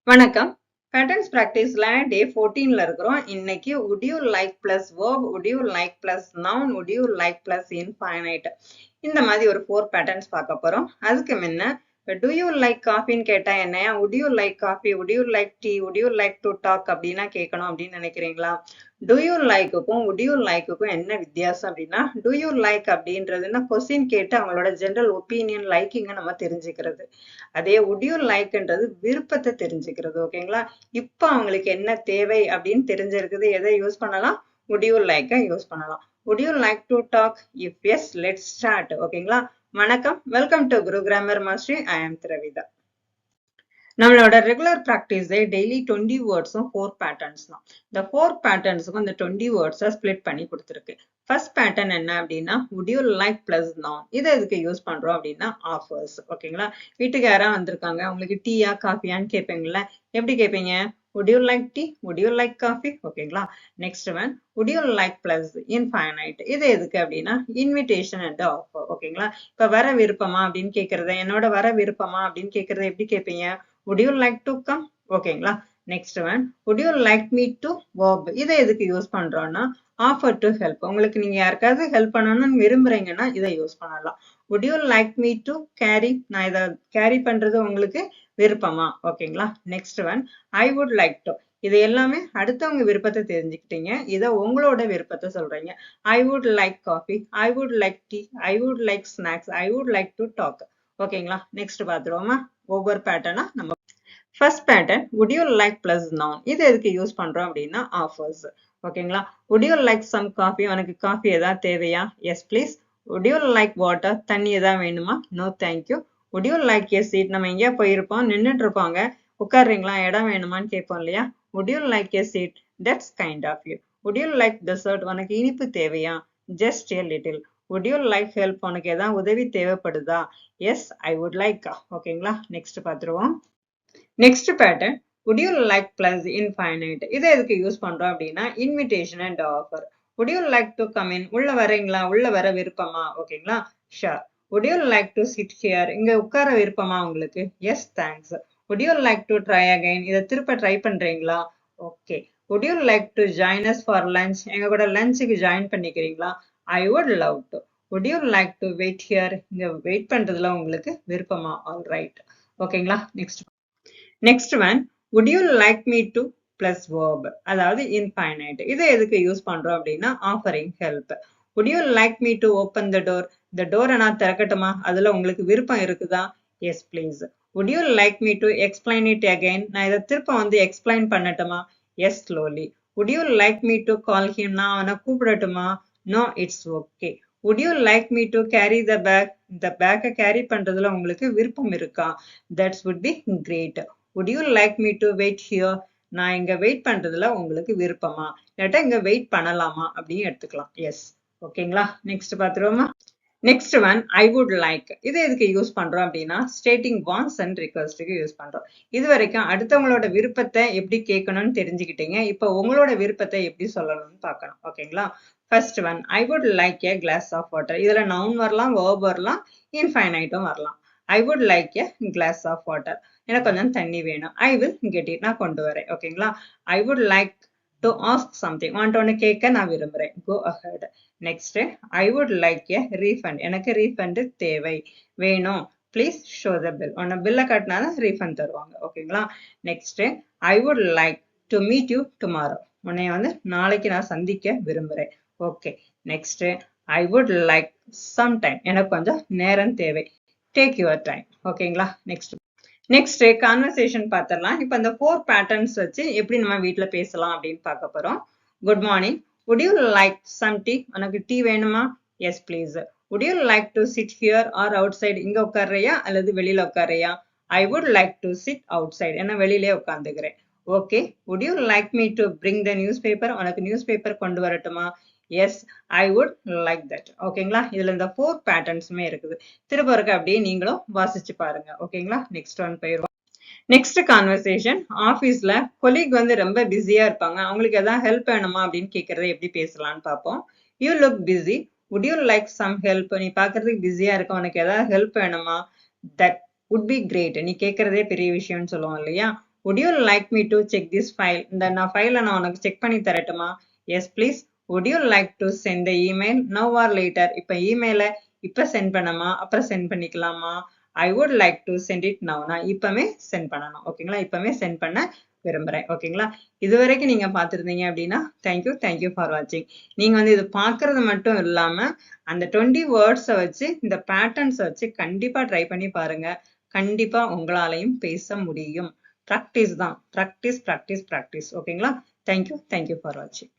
வணக்கம். பேட்டர்ன்ஸ் பிராக்டிஸ்ல டே 14ல இருக்கிறோம். இன்னைக்கு would you like plus verb, would you like plus noun, would you like plus infinite இந்த மாதிரி ஒரு 4 பேட்டர்ன்ஸ் பார்க்க போறோம். அதுக்கு முன்ன do you like coffeeன்னு கேட்டா என்னையா would you like coffee, would you like tea, would you like to talk அப்படின்னா கேட்கணும் அப்படின்னு நினைக்கிறீங்களா? do you likeக்கும் would you likeக்கும் என்ன வித்தியாசம் அப்படின்னா do you like அப்படின்றதுன்னா கொஸ்டின் கேட்டு அவங்களோட ஜெனரல் ஒப்பீனியன் லைக்கிங்க நம்ம தெரிஞ்சுக்கிறது. அதே would you likeன்றது விருப்பத்தை தெரிஞ்சுக்கிறது. ஓகேங்களா? இப்போ அவங்களுக்கு என்ன தேவை அப்படின்னு தெரிஞ்சிருக்குது. எதை யூஸ் பண்ணலாம்? would you like யூஸ் பண்ணலாம். would you like to talk? if yes, let's start. ஓகேங்களா? வணக்கம். Welcome to Guru Grammar Mastery. I am Dhravitha. நம்மளோட ரெகுலர் ப்ராக்டிஸ் டெய்லி 20 வேர்ட்ஸும் 4 பேட்டர்ன்ஸ் தான். இந்த 4 பேட்டர்ன்ஸுக்கும் இந்த 20 வேர்ட்ஸை ஸ்பிளிட் பண்ணி கொடுத்துருக்கு. ஃபர்ஸ்ட் பேட்டர்ன் என்ன அப்படின்னா would you like plus noun. இதை எதுக்கு யூஸ் பண்றோம் அப்படின்னா ஆஃபர்ஸ். ஓகேங்களா? வீட்டுக்கு யாராவது வந்திருக்காங்க, உங்களுக்கு டீயா காஃபியான்னு கேட்பீங்களா? எப்படி கேட்பீங்க? would you like tea, would you like coffee? ஓகேங்களா? Next one would you like plus infinite. இது எதுக்கு அப்படின்னா இன்விடேஷன் அண்ட் ஆஃபர். ஓகேங்களா? இப்ப வர விருப்பமா அப்படின்னு கேட்கறத, என்னோட வர விருப்பமா அப்படின்னு கேட்கறத எப்படி கேட்பீங்க? would you like to come? ஓகேங்களா? Next one would you like me to verb. இதை எதுக்கு யூஸ் பண்றோம்னா offer to help. உங்களுக்கு நீங்க யாருக்காவது ஹெல்ப் பண்ணணும்னு விரும்புறீங்கன்னா இதை யூஸ் பண்ணலாம். would you like me to carry. நான் இதை கேரி பண்றது உங்களுக்கு விருப்பமா? ஓகேங்களா? Next one I would like to. இது எல்லாமே அடுத்தவங்க விருப்பத்தை தெரிஞ்சுக்கிட்டீங்க. இதை உங்களோட விருப்பத்தை சொல்றீங்க. I would like coffee, I would like tea, I would like snacks, I would like to talk. ஓகேங்களா? நெக்ஸ்ட் பார்த்துருவோமா? ஒவ்வொரு பேட்டர்னா நம்ம first pattern would you like plus noun. இது எதுக்கு யூஸ் பண்றோம் அப்படின்னா ஆஃபர்ஸ். ஓகேங்களா? would you like some coffee. உனக்கு coffee ஏதாவது தேவையா? yes please. would you like water. தண்ணி ஏதாவது வேணுமா? no thank you. would you like a seat. நம்ம எங்கேயா போயிருப்போம், நின்றுட்டு இருப்பாங்க, உட்கார்றீங்களா, இடம் வேணுமான்னு கேட்போம் இல்லையா? would you like a seat. that's kind of you. would you like dessert. உனக்கு இனிப்பு தேவையா? just a little. would you like help. உனக்கு ஏதாவது உதவி தேவைப்படுதா? yes I would like. ஓகேங்களா? நெக்ஸ்ட் பார்த்துருவோம். Next pattern would you like plus infinite. இதை எதுக்கு யூஸ் பண்றோம் அப்படின்னா invitation and offer. would you like to come in. உள்ள வரீங்களா, உள்ள வர விருப்பமா? ஓகேங்களா? sure. would you like to sit here. இங்க உட்கார விருப்பமா உங்களுக்கு? yes thanks. would you like to try again. இதை திருப்ப ட்ரை பண்றீங்களா? okay. would you like to join us for lunch. எங்க கூட லஞ்சுக்கு ஜாயின் பண்ணிக்கிறீங்களா? I would love to. would you like to wait here. இங்க வெயிட் பண்றதுல உங்களுக்கு விருப்பமா? all right. ஓகேங்களா? Next one would you like me to plus verb. அதாவது infinite. இதை எதுக்கு யூஸ் பண்றோம் அப்படின்னா offering help. would you like me to open the door. இந்த டோரை நான் திறக்கட்டுமா, அதுல உங்களுக்கு விருப்பம் இருக்குதா? yes please. would you like me to explain it again. நான் இதை திருப்ப வந்து எக்ஸ்பிளைன் பண்ணட்டுமா? yes slowly. would you like me to call him. நான் அவனை கூப்பிடட்டுமா? no it's okay. would you like me to carry the bag. இந்த பேக்கை carry பண்றதுல உங்களுக்கு விருப்பம் இருக்கா? that would be great. would you like me to wait here. நான் இங்க வெயிட் பண்றதுல உங்களுக்கு விருப்பமா, இல்லாட்டா இங்க வெயிட் பண்ணலாமா அப்படின்னு எடுத்துக்கலாம். எஸ். ஓகேங்களா? நெக்ஸ்ட் பார்த்துருவோமா? Next one I would like. இது எதுக்கு யூஸ் பண்றோம் அப்படின்னா ஸ்டேட்டிங் வாண்ட்ஸ் அண்ட் ரிக்வெஸ்ட்க்கு யூஸ் பண்றோம். இது வரைக்கும் அடுத்தவங்களோட விருப்பத்தை எப்படி கேட்கணும்னு தெரிஞ்சுக்கிட்டீங்க. இப்போ உங்களோட விருப்பத்தை எப்படி சொல்லணும்னு பார்க்கணும். ஓகேங்களா? First one I would like a glass of water. இதுல நவுன் வரலாம், verb வரலாம், இன்ஃபைனைட்டும் வரலாம். I would like a glass of water. எனக்கு கொஞ்சம் தண்ணி வேணும். I will get it. நான் கொண்டு வரேன். ஓகேங்களா? I would like to ask something. ஒன்று கேட்க நான் விரும்புறேன். go ahead. next I would like a refund. எனக்கு ரீஃபண்ட் தேவை, வேணும். please show the bill. உன்னை பில்லை காட்டினாதான் ரீஃபண்ட் தருவாங்க. ஓகேங்களா? Next I would like to meet you tomorrow. உன்னைய வந்து நாளைக்கு நான் சந்திக்க விரும்புறேன். Okay. Next I would like some time. எனக்கு கொஞ்சம் நேரம் தேவை. take your time. ஓகேங்களா? நெக்ஸ்ட் கான்வர்சேஷன் பார்த்துடலாம். இப்போ இந்த 4 பேட்டர்ன்ஸ் வச்சு எப்படி நம்ம வீட்ல பேசலாம் அப்படின்னு பார்க்க போறோம். Good morning. would you like some tea. உனக்கு டீ வேணுமா? yes please. would you like to sit here or outside. இங்க உட்கார்றியா அல்லது வெளியில உட்கார்றியா? I would like to sit outside. என்ன வெளியிலே உட்கார்ந்துக்கிறேன். okay. would you like me to bring the newspaper. உனக்கு news paper கொண்டு வரட்டுமா? yes I would like that. ஓகேங்களா? இதுல இந்த 4 பேட்டர்ன்ஸுமே இருக்குது. திரும்ப இருக்க அப்படியே நீங்களும் வாசிச்சு பாருங்க. ஓகேங்களா? நெக்ஸ்ட் ஒன் போயிருவோம். Next conversation. ஆபீஸ்ல கொலீக் வந்து ரொம்ப பிஸியா இருப்பாங்க, அவங்களுக்கு ஏதாவது ஹெல்ப் வேணுமா அப்படின்னு கேட்கறத எப்படி பேசலாம்னு பார்ப்போம். you look busy. would you like some help. நீ பாக்குறதுக்கு பிஸியா இருக்க, உனக்கு ஏதாவது ஹெல்ப் வேணுமா? that would be great. நீ கேட்கறதே பெரிய விஷயம்னு சொல்லுவோம் இல்லையா? would you like me to check this file? இந்த நான் ஃபைலை நான் உனக்கு செக் பண்ணி தரட்டுமா? Yes, please. Would you like to send the email now or later? இப்ப இமெயிலை இப்ப சென்ட் பண்ணமா அப்புறம் சென்ட் பண்ணிக்கலாமா? I would like to send it now. நான் இப்பவே சென்ட் பண்ணணும். ஓகேங்களா? இப்பவே சென்ட் பண்ண விரும்புறேன். ஓகேங்களா? இதுவரைக்கும் நீங்க பார்த்திருந்தீங்க அப்படின்னா தேங்க்யூ ஃபார் வாட்சிங். நீங்க வந்து இது பார்க்கறது மட்டும் இல்லாம அந்த 20 வேர்ட்ஸை வச்சு இந்த பேட்டர்ன்ஸை வச்சு கண்டிப்பா ட்ரை பண்ணி பாருங்க. கண்டிப்பா உங்களாலையும் பேச முடியும். ப்ராக்டிஸ் தான். ப்ராக்டிஸ். ஓகேங்களா? தேங்க்யூ ஃபார் வாட்சிங்.